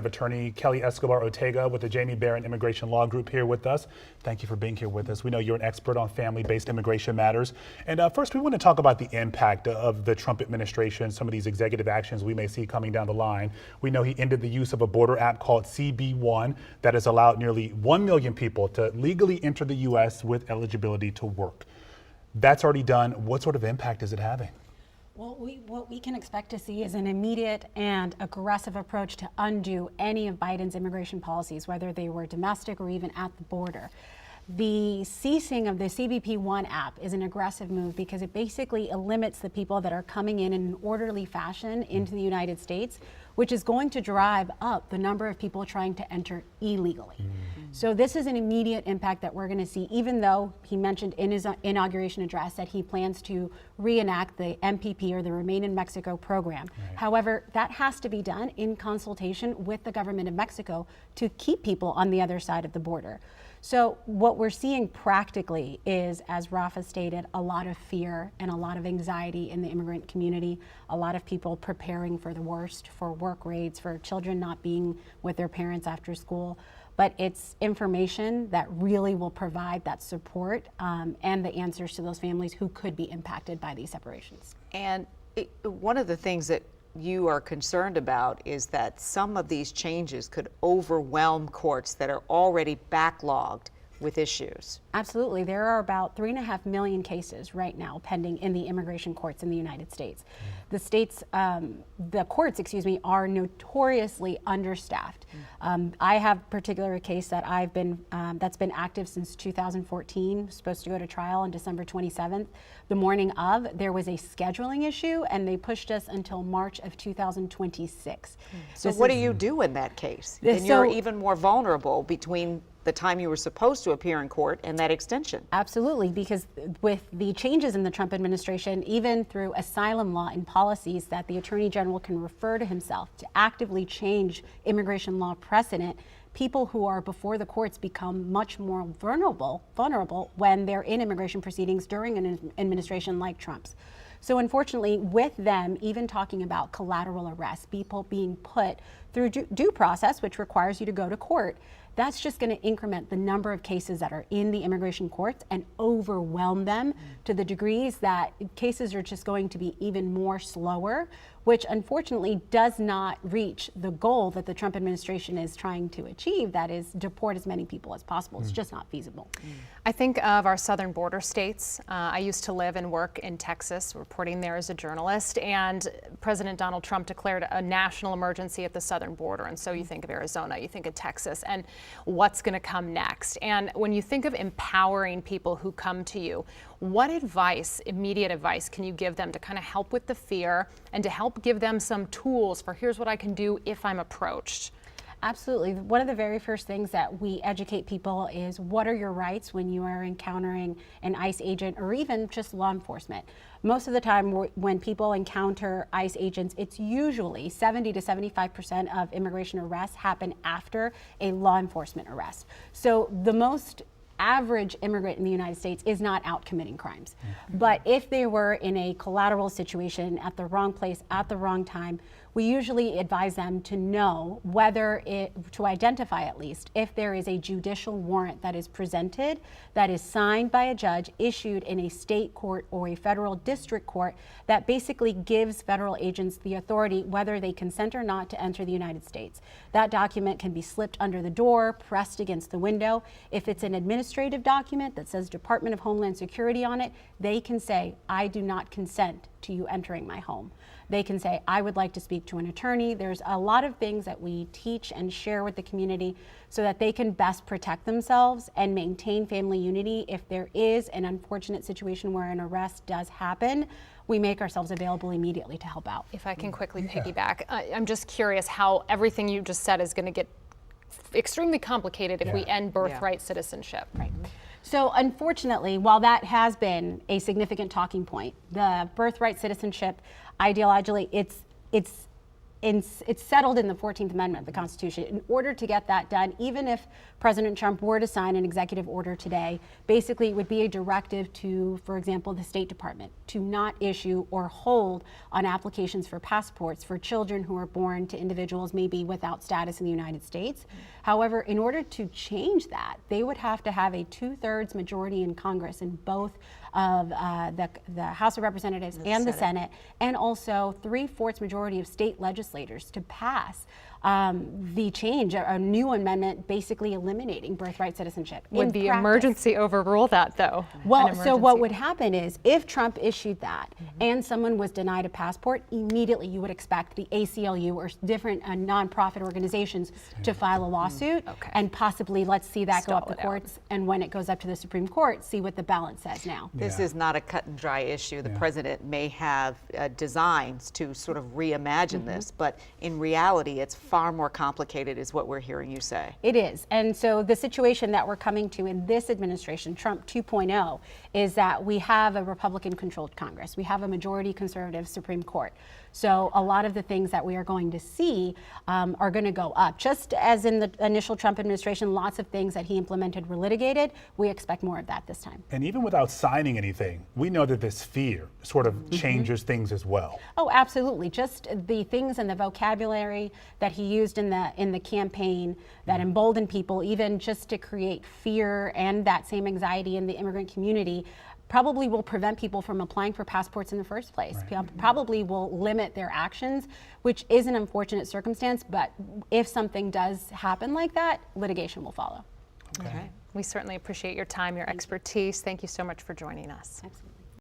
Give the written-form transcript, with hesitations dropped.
Attorney Kelley Ortega with the Jamie Barron Immigration Law Group here with us. Thank you for being here with us. We know you're an expert on family-based immigration matters. And first, we want to talk about the impact of the Trump administration, some of these executive actions we may see coming down the line. We know he ended the use of a border app called CB1 that has allowed nearly 1 million people to legally enter the U.S. with eligibility to work. That's already done. What sort of impact is it having? Well, what we can expect to see is an immediate and aggressive approach to undo any of Biden's immigration policies, whether they were domestic or even at the border. The ceasing of the CBP1 app is an aggressive move because it basically limits the people that are coming in an orderly fashion into the United States, which is going to drive up the number of people trying to enter illegally. So this is an immediate impact that we're going to see, even though he mentioned in his inauguration address that he plans to reenact the MPP, or the Remain in Mexico program. Right. However, that has to be done in consultation with the government of Mexico to keep people on the other side of the border. So what we're seeing practically is, as Rafa stated, a lot of fear and a lot of anxiety in the immigrant community, a lot of people preparing for the worst, for work raids, for children not being with their parents after school. But it's information that really will provide that support and the answers to those families who could be impacted by these separations. And one of the things that you are concerned about is that some of these changes could overwhelm courts that are already backlogged with issues. Absolutely. There are about 3.5 million cases right now pending in the immigration courts in the United States. The courts, are notoriously understaffed. I have a particular case that that's been active since 2014, supposed to go to trial on December 27th. The morning of, there was a scheduling issue, and they pushed us until March of 2026. So what do you do in that case? And you're even more vulnerable between the time you were supposed to appear in court and that extension. Absolutely, because with the changes in the Trump administration, even through asylum law and policies that the Attorney General can refer to himself to actively change immigration law precedent, people who are before the courts become much more vulnerable when they're in immigration proceedings during an administration like Trump's. So unfortunately, with them even talking about collateral arrest, people being put through due process, which requires you to go to court, that's just going to increment the number of cases that are in the immigration courts and overwhelm them to the degrees that cases are just going to be even more slower, which unfortunately does not reach the goal that the Trump administration is trying to achieve, that is deport as many people as possible. It's just not feasible. I think of our southern border states. I used to live and work in Texas, reporting there as a journalist, and President Donald Trump declared a national emergency at the southern border. And so you think of Arizona, you think of Texas, and what's going to come next. And when you think of empowering people who come to you, what advice, immediate advice, can you give them to kind of help with the fear and to help give them some tools for here's what I can do if I'm approached? Absolutely. One of the very first things that we educate people is what are your rights when you are encountering an ICE agent or even just law enforcement. Most of the time when people encounter ICE agents, it's usually 70 to 75% of immigration arrests happen after a law enforcement arrest. So the most average immigrant in the United States is not out committing crimes. But if they were in a collateral situation at the wrong place at the wrong time, we usually advise them to know to identify at least if there is a judicial warrant that is presented, that is signed by a judge, issued in a state court or a federal district court, that basically gives federal agents the authority, whether they consent or not, to enter the United States. That document can be slipped under the door, pressed against the window. If it's an administrative document that says Department of Homeland Security on it, they can say, I do not consent to you entering my home. They can say, I would like to speak to an attorney. There's a lot of things that we teach and share with the community so that they can best protect themselves and maintain family unity. If there is an unfortunate situation where an arrest does happen, we make ourselves available immediately to help out. If I can quickly piggyback, I'm just curious how everything you just said is going to get extremely complicated if we end birthright citizenship. Right. So unfortunately, while that has been a significant talking point, the birthright citizenship, ideologically, it's it's settled in the 14th Amendment of the Constitution. In order to get that done, even if President Trump were to sign an executive order today, basically it would be a directive to, for example, the State Department to not issue or hold on applications for passports for children who are born to individuals maybe without status in the United States. However, in order to change that, they would have to have a 2/3 majority in Congress in both of the House of Representatives and the Senate, and also 3/4 majority of state legislators to pass the change, a new amendment basically eliminating birthright citizenship. Would the emergency overrule that, though? Well, so what would happen is if Trump issued that and someone was denied a passport, immediately you would expect the ACLU or different nonprofit organizations to file a lawsuit and possibly, let's see that go up the courts, and when it goes up to the Supreme Court, see what the balance says now. This is not a cut and dry issue. The president may have designs to sort of reimagine this, but in reality, it's far more complicated, is what we're hearing you say. It is. And so the situation that we're coming to in this administration, Trump 2.0, is that we have a Republican-controlled Congress. We have a majority conservative Supreme Court. So a lot of the things that we are going to see are going to go up. Just as in the initial Trump administration, lots of things that he implemented were litigated. We expect more of that this time. And even without signing anything, we know that this fear sort of changes things as well. Oh, absolutely. Just the things and the vocabulary that he used in the campaign that emboldened people, even just to create fear and that same anxiety in the immigrant community, probably will prevent people from applying for passports in the first place. Probably will limit their actions, which is an unfortunate circumstance, but if something does happen like that, litigation will follow. Okay. We certainly appreciate your time, your expertise. Thank you so much for joining us. Absolutely.